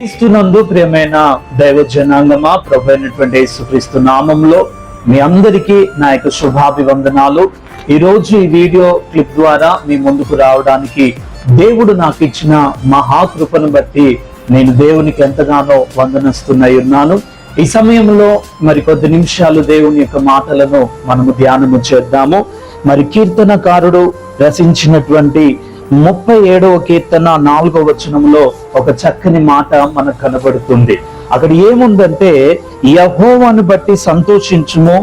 క్రీస్తునందు ప్రియమైన దైవ జనాంగమా, ప్రభు అయినటువంటి యేసుక్రీస్తు నామంలో మీ అందరికీ నా యొక్క శుభాభివందనాలు. ఈరోజు ఈ వీడియో క్లిప్ ద్వారా మీ ముందుకు రావడానికి దేవుడు నాకు ఇచ్చిన మహాకృపను బట్టి నేను దేవునికి ఎంతగానో వందనస్తున్నై ఉన్నాను. ఈ సమయంలో మరి కొద్ది నిమిషాలు దేవుని యొక్క మాటలను మనము ధ్యానము చేద్దాము. మరి కీర్తనకారుడు రచించినటువంటి 37వ కీర్తన 4వ వచనంలో ఒక చక్కని మాట మనకు కనబడుతుంది. అక్కడ ఏముందంటే, యెహోవాను బట్టి సంతోషించుము,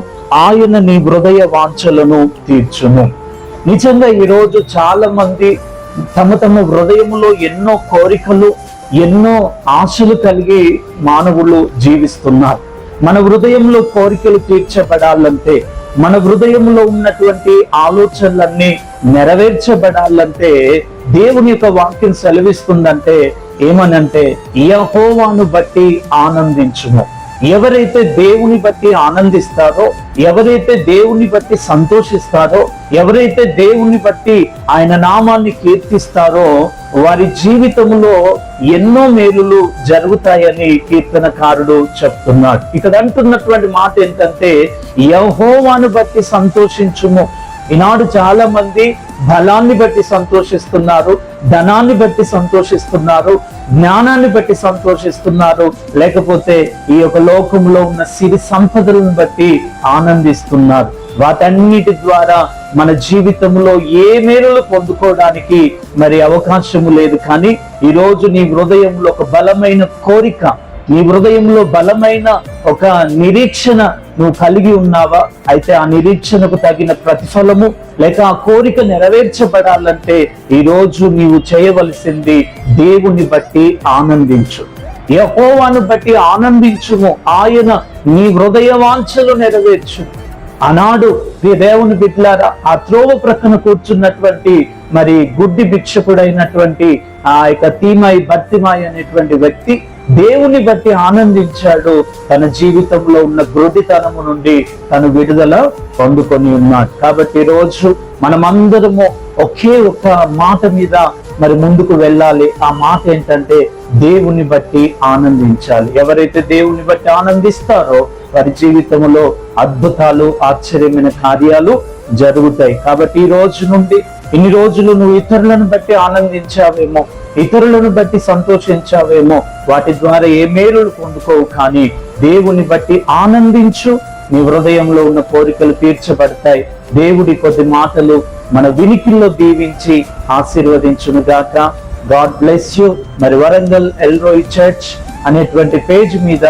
ఆయన నీ హృదయ వాంఛలను తీర్చును. నిజంగా ఈరోజు చాలా మంది తమ హృదయంలో ఎన్నో కోరికలు, ఎన్నో ఆశలు కలిగి మానవులు జీవిస్తున్నారు. మన హృదయంలో కోరికలు తీర్చబడాలంటే, మన హృదయంలో ఉన్నటువంటి ఆలోచనలన్నీ నెరవేర్చబడాలంటే దేవుని యొక్క వాక్యం సెలవిస్తుందంటే ఏమనంటే, యెహోవాను బట్టి ఆనందించుము. ఎవరైతే దేవుని బట్టి ఆనందిస్తారో, ఎవరైతే దేవుని బట్టి సంతోషిస్తారో, ఎవరైతే దేవుని బట్టి ఆయన నామాన్ని కీర్తిస్తారో వారి జీవితంలో ఎన్నో మేలులు జరుగుతాయని కీర్తనకారుడు చెప్తున్నాడు. ఇక్కడ అంటున్నటువంటి మాట ఏంటంటే, యెహోవాను బట్టి సంతోషించుము. ఈనాడు చాలా మంది బలాన్ని బట్టి సంతోషిస్తున్నారు, ధనాన్ని బట్టి సంతోషిస్తున్నారు, జ్ఞానాన్ని బట్టి సంతోషిస్తున్నారు, లేకపోతే ఈ యొక్క లోకంలో ఉన్న సిరి సంపదలను బట్టి ఆనందిస్తున్నారు. వాటన్నిటి ద్వారా మన జీవితంలో ఏ మేలులు పొందుకోవడానికి మరి అవకాశము లేదు. కానీ ఈరోజు నీ హృదయంలో ఒక బలమైన కోరిక, నీ హృదయంలో బలమైన ఒక నిరీక్షణ నువ్వు కలిగి ఉన్నావా? అయితే ఆ నిరీక్షణకు తగిన ప్రతిఫలము లేక ఆ కోరిక నెరవేర్చబడాలంటే ఈరోజు నీవు చేయవలసింది దేవుని బట్టి ఆనందించు, యెహోవాను బట్టి ఆనందించుము, ఆయన నీ హృదయ వాంఛలు నెరవేర్చు. ఆనాడు దేవుని బిడ్డలారా, ఆ త్రోవ ప్రక్కన కూర్చున్నటువంటి మరి గుడ్డి భిక్షకుడైనటువంటి ఆ యొక్క తీమాయి బర్తిమాయి అనేటువంటి వ్యక్తి దేవుని బట్టి ఆనందించాడు. తన జీవితంలో ఉన్న గుడ్డితనము నుండి తను విడుదల పొందుకొని ఉన్నాడు. కాబట్టి ఈరోజు మనమందరము ఒకే ఒక మాట మీద మరి ముందుకు వెళ్ళాలి. ఆ మాట ఏంటంటే, దేవుని బట్టి ఆనందించాలి. ఎవరైతే దేవుని బట్టి ఆనందిస్తారో వారి జీవితంలో అద్భుతాలు, ఆశ్చర్యమైన కార్యాలు జరుగుతాయి. కాబట్టి ఈ రోజు నుండి, ఇన్ని రోజులు నువ్వు ఇతరులను బట్టి ఆనందించావేమో, ఇతరులను బట్టి సంతోషించావేమో, వాటి ద్వారా ఏ మేలులు పొందుకోవు. కానీ దేవుని బట్టి ఆనందించు, నీ హృదయంలో ఉన్న కోరికలు తీర్చబడతాయి. దేవుడి కొద్ది మాటలు మన వినికిల్లో దీవించి ఆశీర్వదించును గాక. God bless you. మరి వరంగల్ ఎల్రోయ్ చర్చ్ అనేటువంటి పేజ్ మీద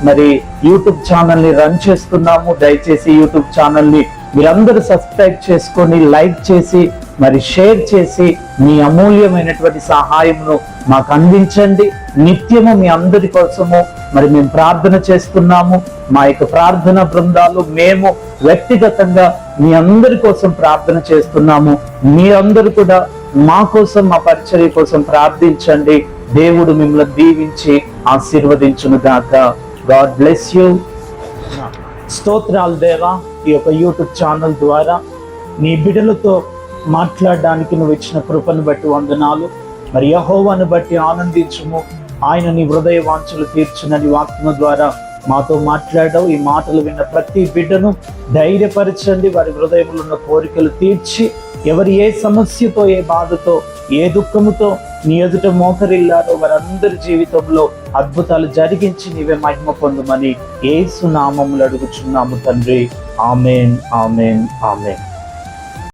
మరి యూట్యూబ్ ఛానల్ ని రన్ చేస్తున్నాము. దయచేసి యూట్యూబ్ ఛానల్ ని మీరందరూ సబ్స్క్రైబ్ చేసుకొని, లైక్ చేసి, మరి షేర్ చేసి మీ అమూల్యమైనటువంటి సహాయమును మాకు అందించండి. నిత్యము మీ అందరి కోసము మరి మేము ప్రార్థన చేస్తున్నాము. మా యొక్క ప్రార్థన బృందాలు, మేము వ్యక్తిగతంగా మీ అందరి కోసం ప్రార్థన చేస్తున్నాము. మీరందరూ కూడా మా కోసం, మా పరిచర్య కోసం ప్రార్థించండి. దేవుడు మిమ్మల్ని దీవించి ఆశీర్వదించును గాక. God bless you. స్తోత్రాలు దేవా, ఈ యొక్క యూట్యూబ్ ఛానల్ ద్వారా నీ బిడ్డలతో మాట్లాడడానికి నువ్వు ఇచ్చిన కృపను బట్టి వందనాలు. మరి యెహోవాను బట్టి ఆనందించుము, ఆయన నీ హృదయ వాంఛలు తీర్చునని వాక్యం ద్వారా మాతో మాట్లాడావు. ఈ మాటలు విన్న ప్రతి బిడ్డను ధైర్యపరచండి. వారి హృదయంలో ఉన్న కోరికలు తీర్చి, ఎవరు ఏ సమస్యతో, ఏ బాధతో, ఏ దుఃఖముతో నీ ఎదుట మోకరిల్లారో వారందరి జీవితంలో అద్భుతాలు జరిగించి నీవే మహిమ పొందుమని యేసు నామములో అడుగుచున్నాము తండ్రి. ఆమేన్, ఆమేన్, ఆమేన్.